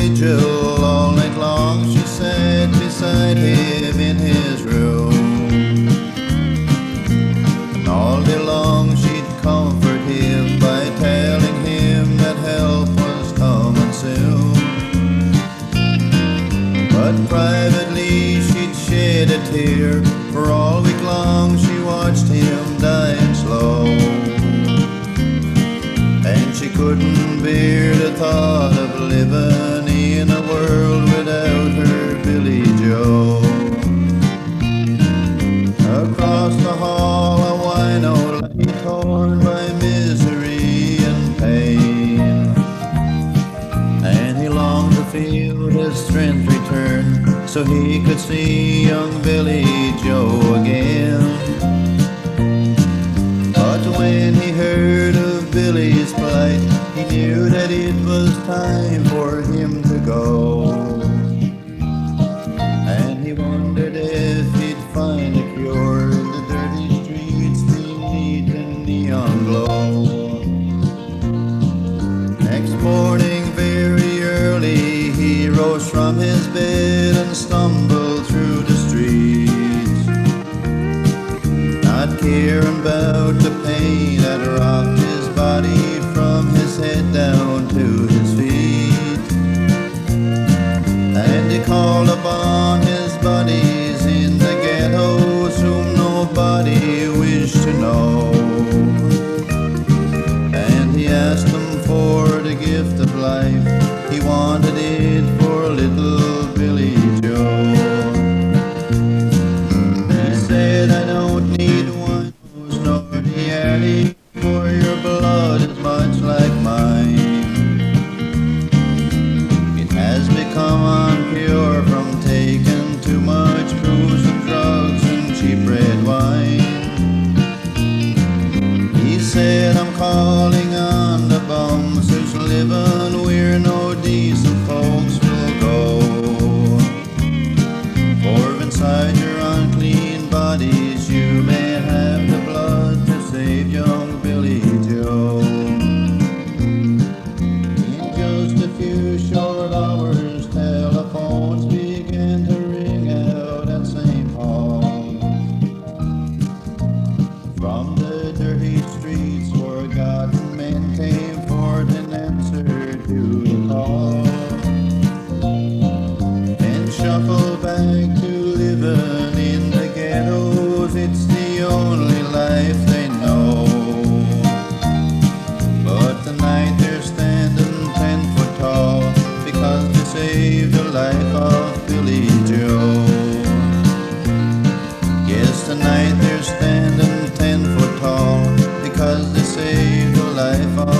vigil all night long. She sat beside him in his room, and all day long she'd comfort him by telling him that help was coming soon. But privately she'd shed a tear, for all week long she watched him dying slow. And she couldn't bear the thought of living in a world without her Billy Joe. Across the hall a Wino lay torn by misery and pain, and he longed to feel his strength return so he could see young Billy Joe again. But when he heard of Billy's plight, he knew that it was time for him to go. And he wondered if he'd find a cure in the dirty streets beneath the neon glow. Next morning very early he rose from his bed and stumbled through the streets, not caring about the pain that rocked his body from his head down to his feet. And he called upon his buddies in the ghettos whom nobody wished to know, and he asked them for the gift of life. He wanted it for little Billy Joe. He said, I don't need one nor the alley, for your blood is much like mine. It has become impure from taking too much booze and drugs and cheap red wine. He said, I'm calling on the bums who's living where no decent folks will go. For inside your unclean bodies you may have the blood to save young Billy Joe. In just a few short hours telephones began to ring out at St. Paul, from the dirty streets forgotten men came forth in answer to the call, and shuffled back to living in the ghettos. It's the only life they know. But tonight they're standing 10 foot tall because they saved the life of Billy Joe. Yes, tonight they're standing 10 foot tall because they saved the life of